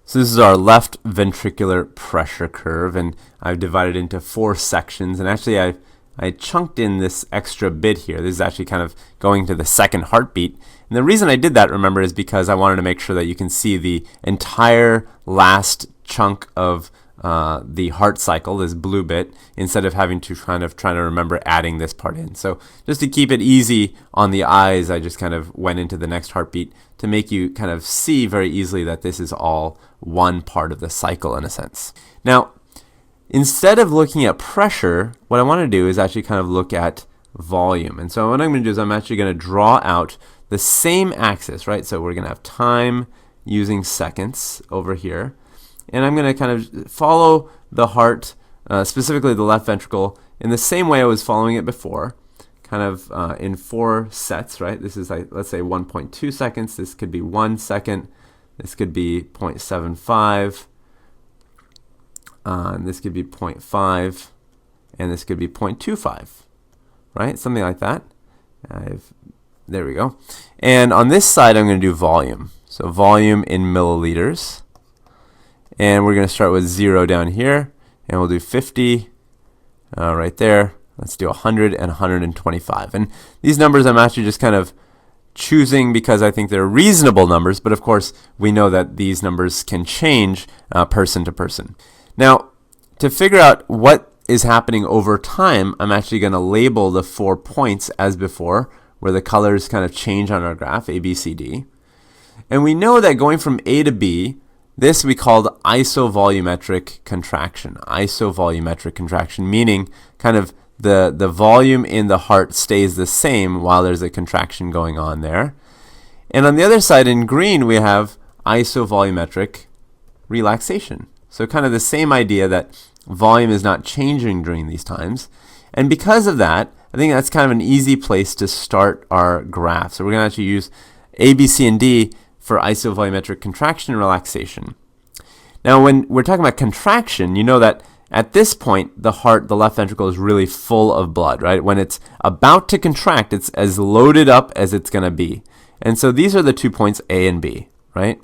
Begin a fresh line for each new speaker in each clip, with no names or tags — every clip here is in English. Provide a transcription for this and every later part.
So this is our left ventricular pressure curve, and I've divided it into 4 sections, and actually I chunked in this extra bit here. This is actually kind of going to the second heartbeat. And the reason I did that, remember, is because I wanted to make sure that you can see the entire last chunk of the heart cycle, this blue bit, instead of having to try to remember adding this part in. So just to keep it easy on the eyes, I just kind of went into the next heartbeat to make you kind of see very easily that this is all one part of the cycle in a sense. Now, instead of looking at pressure, what I want to do is actually kind of look at volume. And so what I'm going to do is I'm actually going to draw out the same axis, right? So we're going to have time using seconds over here. And I'm going to kind of follow the heart, specifically the left ventricle, in the same way I was following it before, kind of in 4 sets, right? This is, like, let's say 1.2 seconds. This could be 1 second. This could be 0.75. And this could be 0.5. And this could be 0.25, right? Something like that. There we go. And on this side, I'm going to do volume. So volume in milliliters. And we're going to start with 0 down here, and we'll do 50 right there. Let's do 100 and 125. And these numbers I'm actually just kind of choosing because I think they're reasonable numbers, but of course we know that these numbers can change person to person. Now, to figure out what is happening over time, I'm actually going to label the 4 points as before, where the colors kind of change on our graph, A, B, C, D. And we know that going from A to B, this we called isovolumetric contraction. Isovolumetric contraction, meaning kind of the volume in the heart stays the same while there's a contraction going on there. And on the other side in green we have isovolumetric relaxation. So kind of the same idea that volume is not changing during these times. And because of that, I think that's kind of an easy place to start our graph. So we're going to actually use A, B, C, and D for isovolumetric contraction and relaxation. Now when we're talking about contraction, you know that at this point the heart, the left ventricle, is really full of blood, right? When it's about to contract, it's as loaded up as it's going to be. And so these are the 2 points A and B, right?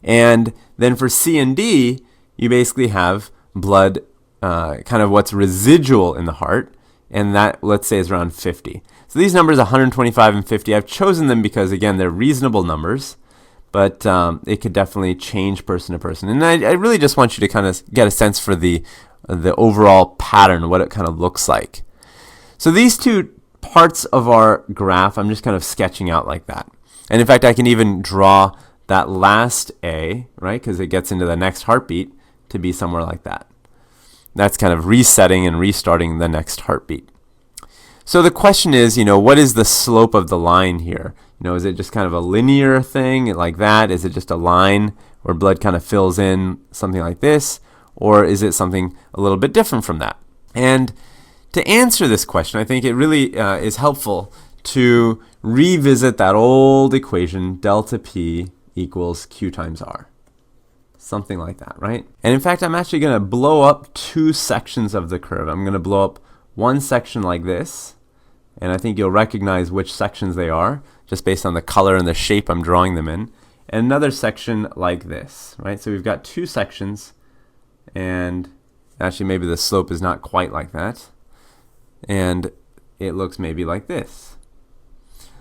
And then for C and D, you basically have blood, kind of what's residual in the heart, and that, let's say, is around 50. So these numbers, 125 and 50, I've chosen them because, again, they're reasonable numbers, but it could definitely change person to person. And I really just want you to kind of get a sense for the overall pattern, what it kind of looks like. So these 2 parts of our graph, I'm just kind of sketching out like that. And in fact, I can even draw that last A, right, because it gets into the next heartbeat, to be somewhere like that. That's kind of resetting and restarting the next heartbeat. So the question is, what is the slope of the line here? Is it just kind of a linear thing like that? Is it just a line where blood kind of fills in, something like this? Or is it something a little bit different from that? And to answer this question, I think it really is helpful to revisit that old equation, delta P equals Q times R. Something like that, right? And in fact, I'm actually going to blow up 2 sections of the curve. I'm going to blow up one section like this, and I think you'll recognize which sections they are just based on the color and the shape I'm drawing them in, and another section like this, right? So we've got 2 sections, and actually maybe the slope is not quite like that, and it looks maybe like this.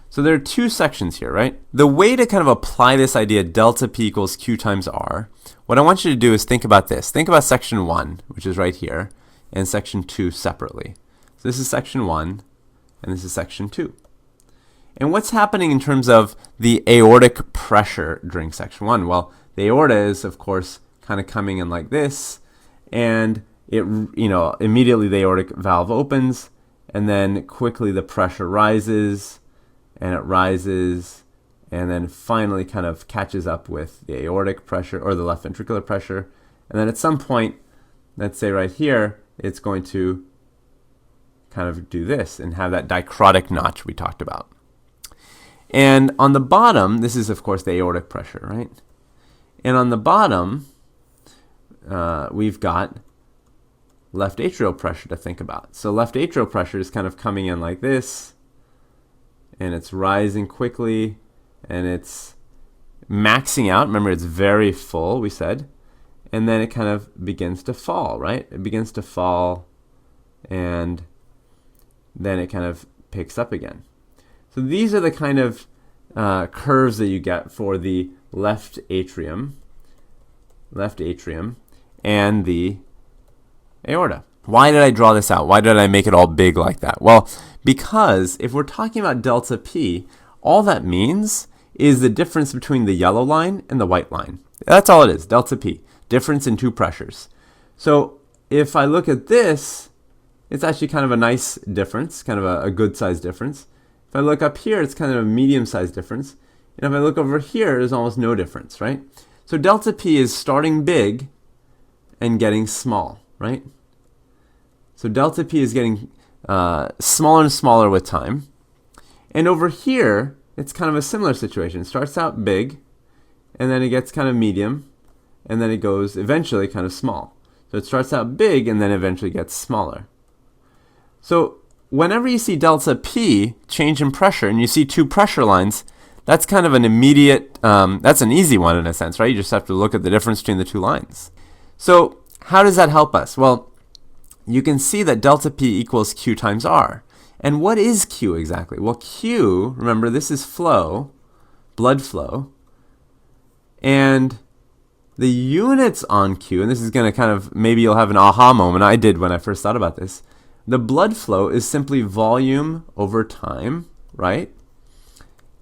So there are 2 sections here, right? The way to kind of apply this idea, delta P equals Q times R, what I want you to do is think about this. Think about section 1, which is right here, and section 2 separately. So this is section 1, and this is section 2. And what's happening in terms of the aortic pressure during section 1? Well, the aorta is, of course, kind of coming in like this, and it, immediately the aortic valve opens, and then quickly the pressure rises, and it rises, and then finally kind of catches up with the aortic pressure or the left ventricular pressure. And then at some point, let's say right here, it's going to kind of do this and have that dicrotic notch we talked about. And on the bottom, this is of course the aortic pressure, right? And on the bottom, we've got left atrial pressure to think about. So left atrial pressure is kind of coming in like this, and it's rising quickly, and it's maxing out. Remember, it's very full, we said. And then it kind of begins to fall, right? It begins to fall, and then it kind of picks up again. So these are the kind of curves that you get for the left atrium and the aorta. Why did I draw this out? Why did I make it all big like that? Well, because if we're talking about delta P, all that means is the difference between the yellow line and the white line. That's all it is, delta P, difference in two pressures. So if I look at this, it's actually kind of a nice difference, kind of a good sized difference. If I look up here, it's kind of a medium sized difference. And if I look over here, there's almost no difference, right? So delta P is starting big and getting small, right? So delta P is getting smaller and smaller with time. And over here, it's kind of a similar situation. It starts out big, and then it gets kind of medium, and then it goes eventually kind of small. So it starts out big and then eventually gets smaller. So whenever you see delta P change in pressure and you see two pressure lines, that's kind of an immediate, that's an easy one in a sense, right? You just have to look at the difference between the two lines. So how does that help us? Well, you can see that delta P equals Q times R. And what is Q exactly? Well, Q, remember, this is flow, blood flow, and the units on Q, and this is going to kind of, maybe you'll have an aha moment. I did when I first thought about this. The blood flow is simply volume over time, right?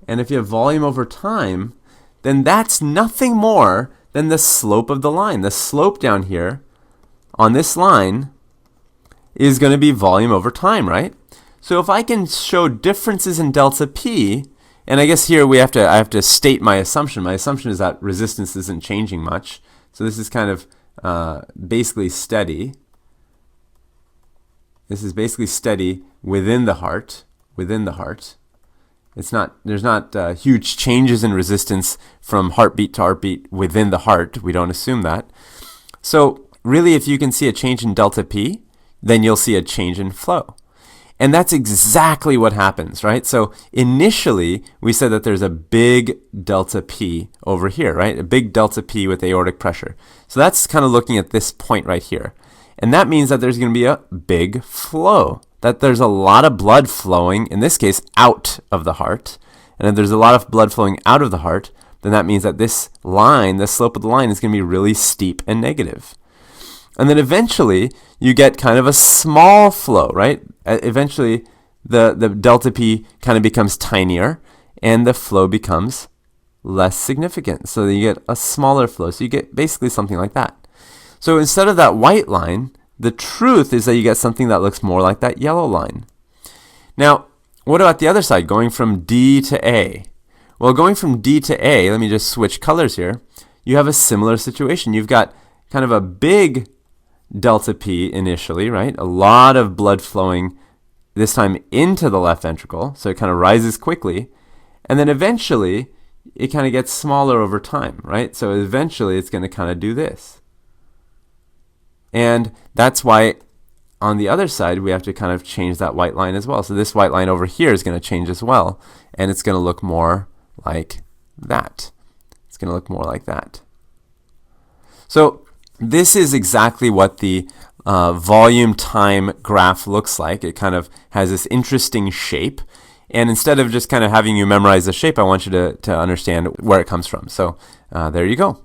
And if you have volume over time, then that's nothing more than the slope of the line. The slope down here on this line is going to be volume over time, right? So if I can show differences in delta P, and I guess here I have to state my assumption. My assumption is that resistance isn't changing much. So this is kind of basically steady. This is basically steady within the heart. There's not huge changes in resistance from heartbeat to heartbeat within the heart. We don't assume that. So really, if you can see a change in delta P, then you'll see a change in flow. And that's exactly what happens, right? So initially, we said that there's a big delta P over here, right? A big delta P with aortic pressure. So that's kind of looking at this point right here. And that means that there's going to be a big flow, that there's a lot of blood flowing, in this case, out of the heart. And if there's a lot of blood flowing out of the heart, then that means that this line, the slope of the line, is going to be really steep and negative. And then eventually, you get kind of a small flow, right? Eventually, the delta P kind of becomes tinier, and the flow becomes less significant. So you get a smaller flow. So you get basically something like that. So instead of that white line, the truth is that you get something that looks more like that yellow line. Now, what about the other side, going from D to A? Well, going from D to A, let me just switch colors here. You have a similar situation. You've got kind of a big delta P initially, right? A lot of blood flowing, this time into the left ventricle, so it kind of rises quickly. And then eventually, it kind of gets smaller over time, right? So eventually, it's going to kind of do this. And that's why on the other side, we have to kind of change that white line as well. So this white line over here is going to change as well. And it's going to look more like that. It's going to look more like that. So this is exactly what the volume time graph looks like. It kind of has this interesting shape. And instead of just kind of having you memorize the shape, I want you to understand where it comes from. So there you go.